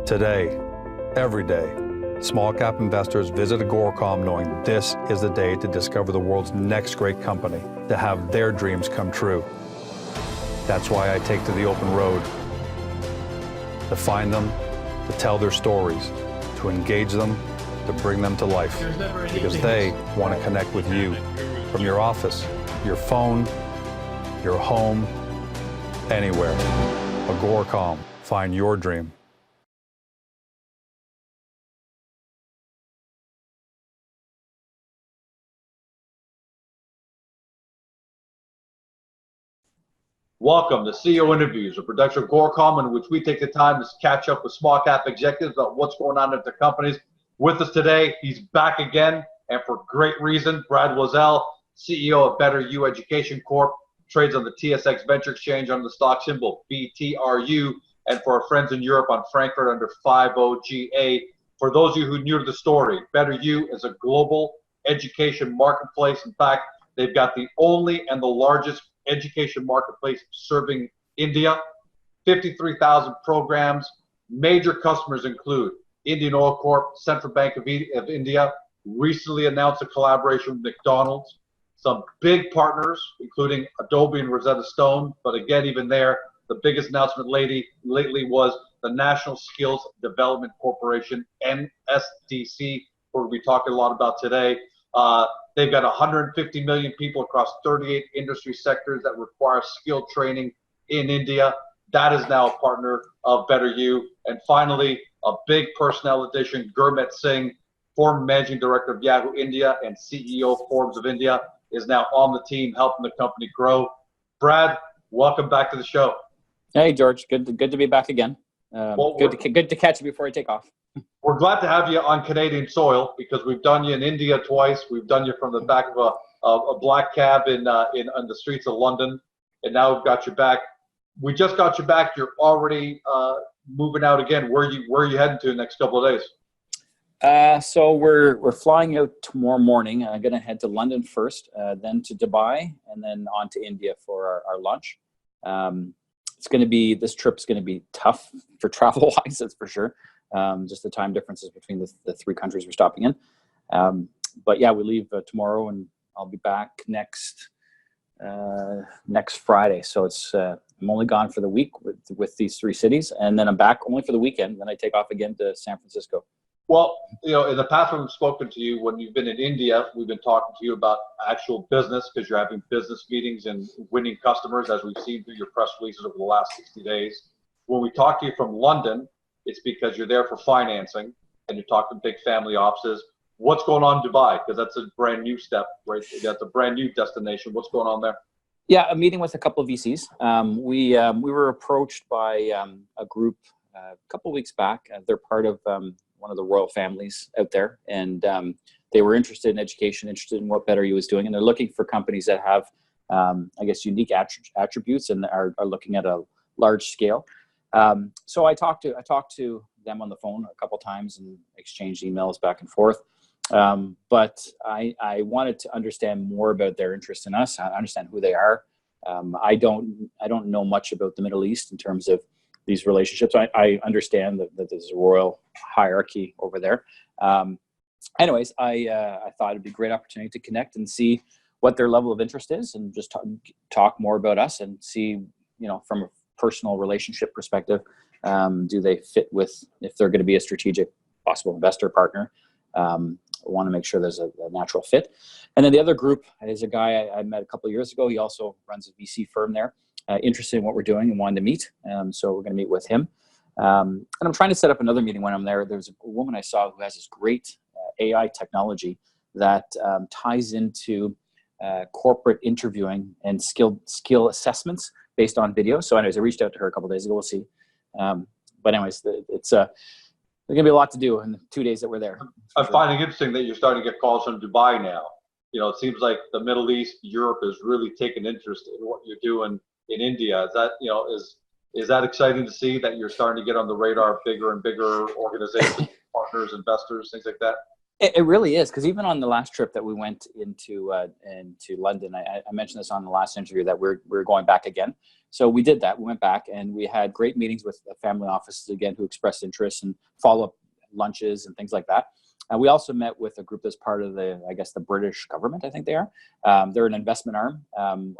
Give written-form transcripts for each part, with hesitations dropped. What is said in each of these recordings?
Today, every day, small cap investors visit Agoracom knowing this is the day to discover the world's next great company, to have their dreams come true. That's why I take to the open road, to find them, to tell their stories, to engage them, to bring them to life, because they want to connect with you from your office, your phone, your home, anywhere. Agoracom, find your dream. Welcome to CEO Interviews, a production of Agoracom, in which we take the time to catch up with small cap executives about what's going on at their companies. With us today, he's back again, and for great reason. Brad Wazell, CEO of BetterU Education Corp, trades on the TSX Venture Exchange under the stock symbol BTRU, and for our friends in Europe on Frankfurt under 50GA. For those of you who are new to the story, BetterU is a global education marketplace. In fact, they've got the only and the largest education marketplace serving India, 53,000 programs. Major customers include Indian Oil Corp, Central Bank of India, recently announced a collaboration with McDonald's, some big partners, including Adobe and Rosetta Stone. But again, even there, the biggest announcement lately was the National Skills Development Corporation, NSDC, we'll be talking a lot about today. They've got 150 million people across 38 industry sectors that require skilled training in India. That is now a partner of BetterU. And finally, a big personnel addition, Gurmeet Singh, former managing director of Yahoo India and CEO of Forbes of India, is now on the team helping the company grow. Brad, welcome back to the show. Hey, George. Good to be back again. Good to catch you before I take off. We're glad to have you on Canadian soil because we've done you in India twice. We've done you from the back of a black cab on the streets of London, and now we've got you back. We just got you back. You're already moving out again. Where are you heading to the next couple of days? So we're flying out tomorrow morning. I'm going to head to London first, then to Dubai, and then on to India for our lunch. This trip's going to be tough for travel-wise, that's for sure. Just the time differences between the three countries we're stopping in. But yeah, we leave tomorrow, and I'll be back next Friday. So it's I'm only gone for the week with these three cities, and then I'm back only for the weekend. Then I take off again to San Francisco. Well, in the past when we've spoken to you, when you've been in India, we've been talking to you about actual business because you're having business meetings and winning customers, as we've seen through your press releases over the last 60 days. When we talk to you from London, it's because you're there for financing and you're talking big family offices. What's going on in Dubai? Because that's a brand new step, right? That's a brand new destination. What's going on there? Yeah, a meeting with a couple of VCs. We were approached by a group a couple of weeks back. They're part of one of the royal families out there, and they were interested in education, interested in what BetterU is doing, and they're looking for companies that have, I guess, unique attributes and are looking at a large scale. So I talked to them on the phone a couple times and exchanged emails back and forth. But I wanted to understand more about their interest in us. I understand who they are. I don't know much about the Middle East in terms of these relationships. I understand that there's a royal hierarchy over there. Anyways, I thought it'd be a great opportunity to connect and see what their level of interest is, and just talk more about us and see, from a personal relationship perspective, do they fit with, if they're going to be a strategic possible investor partner. I want to make sure there's a natural fit. And then the other group is a guy I met a couple of years ago. He also runs a VC firm there, interested in what we're doing and wanted to meet. So we're going to meet with him. And I'm trying to set up another meeting when I'm there. There's a woman I saw who has this great AI technology that ties into corporate interviewing and skill assessments based on video. So anyways, I reached out to her a couple of days ago. We'll see. But anyways, there's going to be a lot to do in the 2 days that we're there. I'm finding it interesting that you're starting to get calls from Dubai now. It seems like the Middle East, Europe is really taking interest in what you're doing in India. Is that, is that exciting to see that you're starting to get on the radar of bigger and bigger organizations, partners, investors, things like that? It really is, because even on the last trip that we went into London, I mentioned this on the last interview that we're going back again. So we did that. We went back and we had great meetings with the family offices again, who expressed interest, and follow-up lunches and things like that. We also met with a group that's part of the, I guess, the British government, I think they are. They're an investment arm.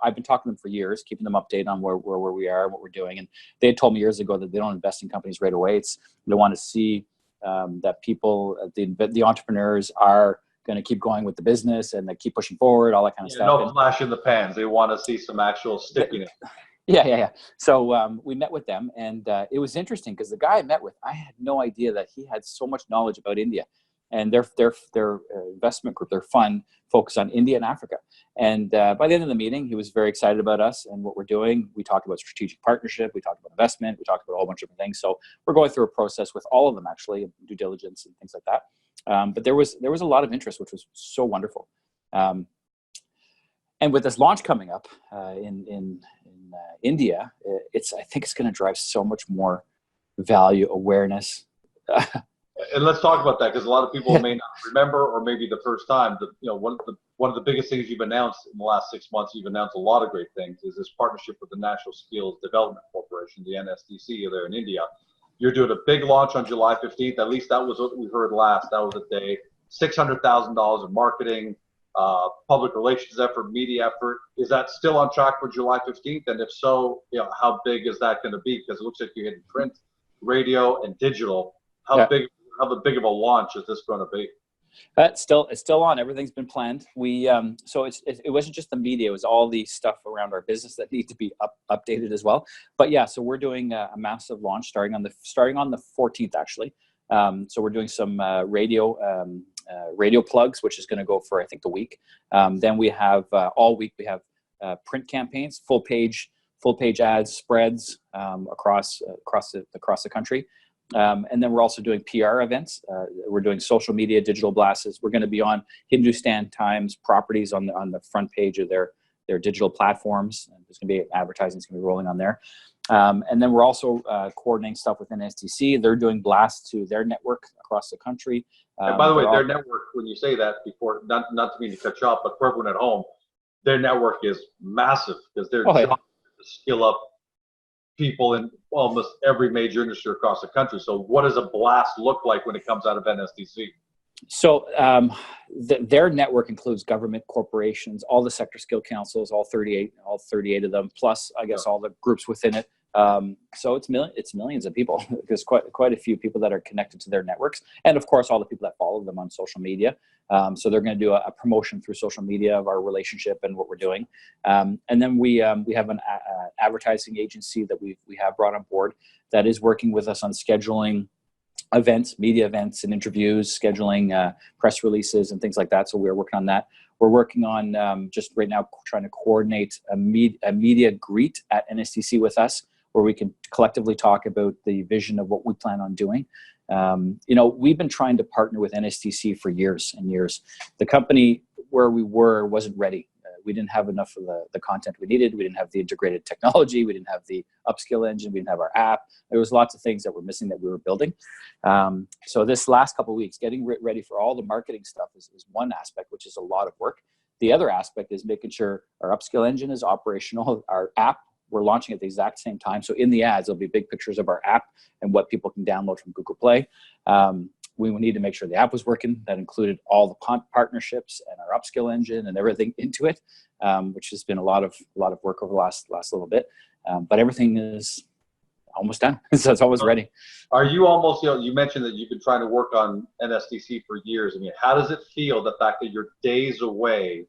I've been talking to them for years, keeping them updated on where we are and what we're doing. And they had told me years ago that they don't invest in companies right away. They want to see that people, the entrepreneurs are going to keep going with the business and they keep pushing forward, all that kind of stuff. No flash in the pans. They want to see some actual stickiness. Yeah. So we met with them, and it was interesting because the guy I met with, I had no idea that he had so much knowledge about India. And their investment group, their fund, focused on India and Africa. And by the end of the meeting, he was very excited about us and what we're doing. We talked about strategic partnership. We talked about investment. We talked about a whole bunch of different things. So we're going through a process with all of them, actually, due diligence and things like that. But there was a lot of interest, which was so wonderful. And with this launch coming up in India, I think it's going to drive so much more value, awareness. And let's talk about that, because a lot of people may not remember, or maybe the first time, that one of the biggest things you've announced in the last 6 months, you've announced a lot of great things, is this partnership with the National Skills Development Corporation, the NSDC, there in India. You're doing a big launch on July 15th. At least that was what we heard last. That was the day. $600,000 in marketing, public relations effort, media effort. Is that still on track for July 15th? And if so, how big is that going to be? Because it looks like you're hitting print, radio, and digital. How big of a launch is this going to be? It's still on. Everything's been planned. We so it wasn't just the media; it was all the stuff around our business that need to be updated as well. But yeah, so we're doing a massive launch starting on the 14th actually. So we're doing some radio plugs, which is going to go for I think the week. Then we have all week we have print campaigns, full page ads, spreads across the country. And then we're also doing PR events. We're doing social media, digital blasts. We're going to be on Hindustan Times properties on the front page of their digital platforms. There's going to be advertising that's going to be rolling on there. And then we're also coordinating stuff with NSDC. They're doing blasts to their network across the country. And by the way, their network, when you say that before, not to mean to cut you off, but for everyone at home, their network is massive, because they're trying to skill up people in almost every major industry across the country. So what does a blast look like when it comes out of NSDC? So their network includes government, corporations, all the sector skill councils, all 38 of them, plus I guess all the groups within it. So it's millions of people. There's quite a few people that are connected to their networks, and of course all the people that follow them on social media. So they're going to do a promotion through social media of our relationship and what we're doing. And then we have an advertising agency that we have brought on board that is working with us on scheduling events, media events and interviews, scheduling press releases and things like that. So we're working on that. We're working on just right now trying to coordinate a media greet at NSDC with us, where we can collectively talk about the vision of what we plan on doing. We've been trying to partner with NSDC for years and years. The company where we were wasn't ready. We didn't have enough of the content we needed. We didn't have the integrated technology. We didn't have the upskill engine. We didn't have our app. There was lots of things that were missing that we were building. So this last couple of weeks, getting ready for all the marketing stuff is one aspect, which is a lot of work. The other aspect is making sure our upskill engine is operational. Our app, we're launching at the exact same time. So in the ads, there'll be big pictures of our app and what people can download from Google Play. We need to make sure the app was working. That included all the partnerships and our upskill engine and everything into it, which has been a lot of work over the last little bit. But everything is almost done, so it's almost ready. Are you almost? You mentioned that you've been trying to work on NSDC for years. I mean, how does it feel, the fact that you're days away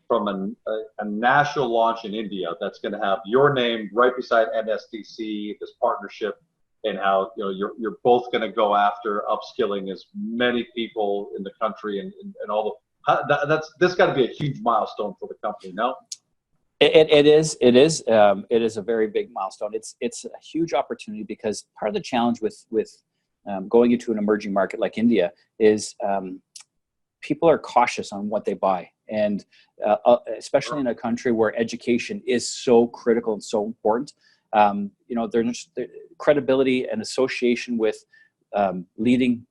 from a national launch in India that's going to have your name right beside NSDC, this partnership? And how you're both going to go after upskilling as many people in the country and all the this got to be a huge milestone for the company. No, it is a very big milestone. It's a huge opportunity, because part of the challenge with going into an emerging market like India is people are cautious on what they buy, and especially in a country where education is so critical and so important. There's credibility and association with leading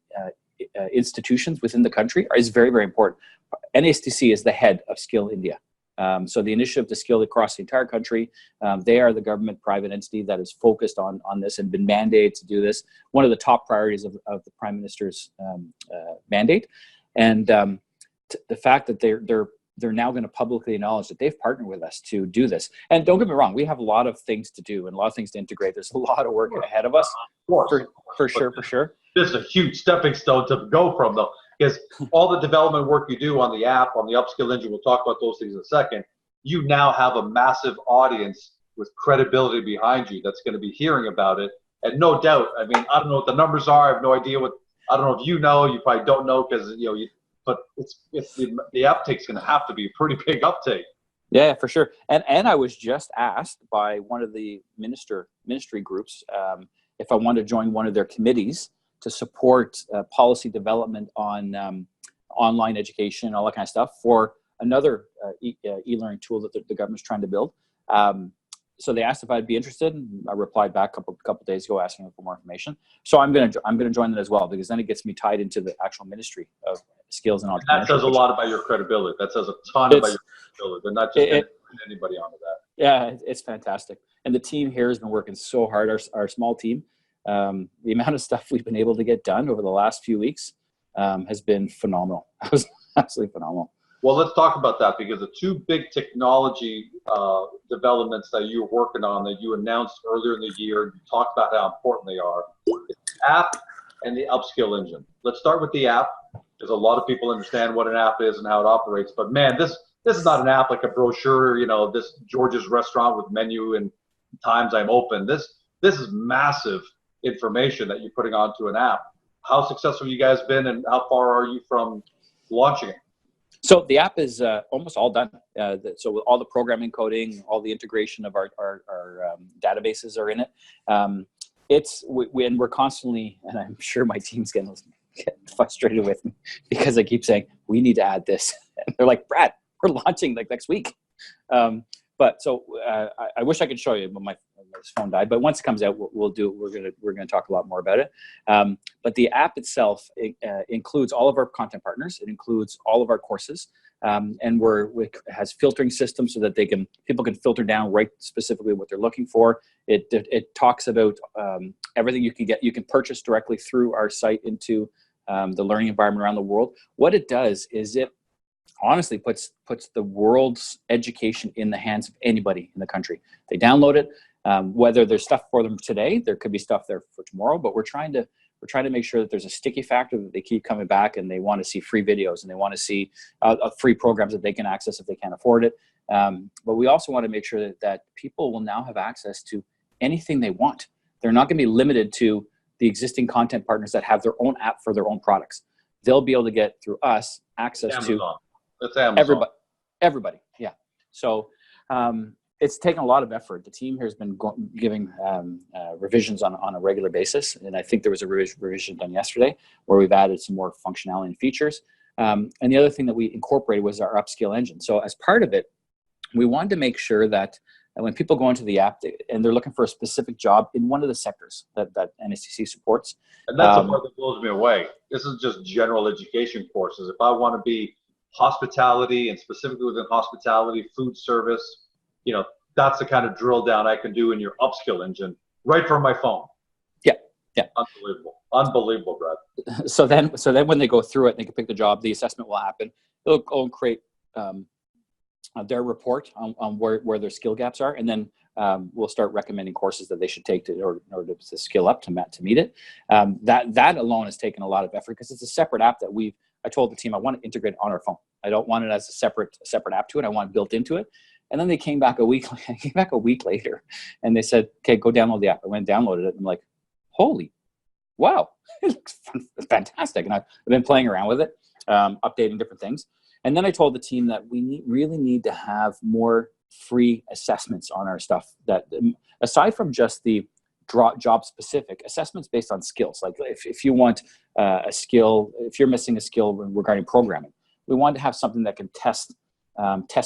institutions within the country is very, very important. NSDC is the head of Skill India. So the initiative to skill across the entire country, they are the government private entity that is focused on this and been mandated to do this. One of the top priorities of the Prime Minister's mandate. And the fact that they're now going to publicly acknowledge that they've partnered with us to do this. And don't get me wrong, we have a lot of things to do and a lot of things to integrate. There's a lot of work ahead of us, for sure. This is a huge stepping stone to go from, though, because all the development work you do on the app, on the upskill engine, we'll talk about those things in a second. You now have a massive audience with credibility behind you that's going to be hearing about it. And no doubt, I mean, I don't know what the numbers are. I have no idea I don't know if you know. You probably don't know because but the uptake's going to have to be a pretty big uptake. Yeah, for sure. And I was just asked by one of the ministry groups if I wanted to join one of their committees to support policy development on online education, all that kind of stuff, for another e-learning tool that the government's trying to build. So they asked if I'd be interested, and I replied back a couple days ago asking for more information. So I'm gonna join it as well, because then it gets me tied into the actual Ministry of Skills and Entrepreneurship. That says a lot about your credibility. That says a ton about your credibility. They're not just anybody onto that. Yeah, it's fantastic. And the team here has been working so hard. Our small team, the amount of stuff we've been able to get done over the last few weeks has been phenomenal. It was absolutely phenomenal. Well, let's talk about that, because the two big technology developments that you're working on that you announced earlier in the year, you talked about how important they are, the app and the upskill engine. Let's start with the app, because a lot of people understand what an app is and how it operates. But man, this is not an app like a brochure, this George's restaurant with menu and times I'm open. This is massive information that you're putting onto an app. How successful have you guys been, and how far are you from launching it? So the app is almost all done. So with all the programming, coding, all the integration of our databases are in it. We're constantly, and I'm sure my team's getting frustrated with me because I keep saying, we need to add this. And they're like, Brad, we're launching like next week. But so I wish I could show you, but my phone died. But once it comes out, we'll do it. We're gonna talk a lot more about it. But the app itself includes all of our content partners. It includes all of our courses, and it has filtering systems so that people can filter down right specifically what they're looking for. It talks about everything you can get. You can purchase directly through our site into the learning environment around the world. What it does is it honestly puts the world's education in the hands of anybody in the country. They download it. Whether there's stuff for them today, there could be stuff there for tomorrow, but we're trying to make sure that there's a sticky factor, that they keep coming back and they want to see free videos and they want to see free programs that they can access if they can't afford it. But we also want to make sure that people will now have access to anything they want. They're not going to be limited to the existing content partners that have their own app for their own products. They'll be able to get through us access to everybody. Yeah. So it's taken a lot of effort. The team here has been giving revisions on a regular basis. And I think there was a revision done yesterday where we've added some more functionality and features. And the other thing that we incorporated was our upskill engine. So as part of it, we wanted to make sure that when people go into the app and they're looking for a specific job in one of the sectors that NSDC supports. And that's the part that blows me away. This is just general education courses. If I want to be hospitality, and specifically within hospitality, food service, that's the kind of drill down I can do in your upskill engine right from my phone. Yeah. Unbelievable, Brad. So then when they go through it, they can pick the job. The assessment will happen. They'll go and create their report on where their skill gaps are, and then we'll start recommending courses that they should take in order to skill up to meet it. That alone has taken a lot of effort, because it's a separate app that I told the team I want to integrate on our phone. I don't want it as a separate app to it. I want it built into it. And then they came back a week later, and they said, "Okay, go download the app." I went and downloaded it, and I'm like, "Holy, wow, it looks fantastic!" And I've been playing around with it, updating different things. And then I told the team that we really need to have more free assessments on our stuff. That aside from just the job specific assessments based on skills, like if you want a skill, if you're missing a skill regarding programming, we want to have something that can test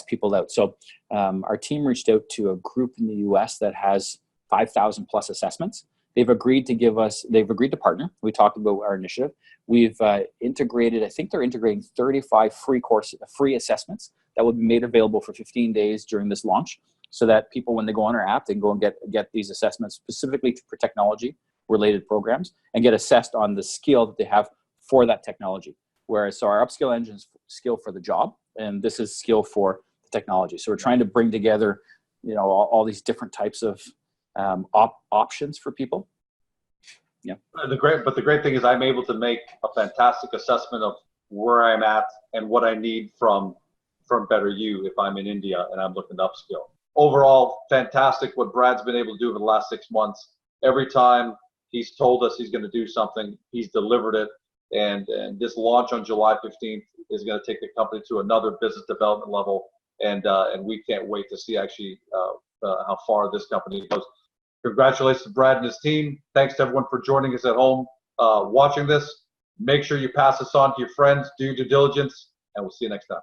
people out. So our team reached out to a group in the US that has 5,000 plus assessments. They've agreed to partner. We talked about our initiative. We've integrated, I think they're integrating 35 free assessments that will be made available for 15 days during this launch, so that people, when they go on our app, they can go and get these assessments specifically for technology related programs and get assessed on the skill that they have for that technology. Whereas, so our upskill engine is skill for the job, and this is skill for the technology. So we're trying to bring together, you know, all these different types of options for people. Yeah. The great thing is I'm able to make a fantastic assessment of where I'm at and what I need from BetterU if I'm in India and I'm looking to upskill. Overall, fantastic what Brad's been able to do over the last 6 months. Every time he's told us he's going to do something, he's delivered it. And this launch on July 15th is going to take the company to another business development level. And we can't wait to see actually how far this company goes. Congratulations to Brad and his team. Thanks to everyone for joining us at home watching this. Make sure you pass this on to your friends, do due diligence, and we'll see you next time.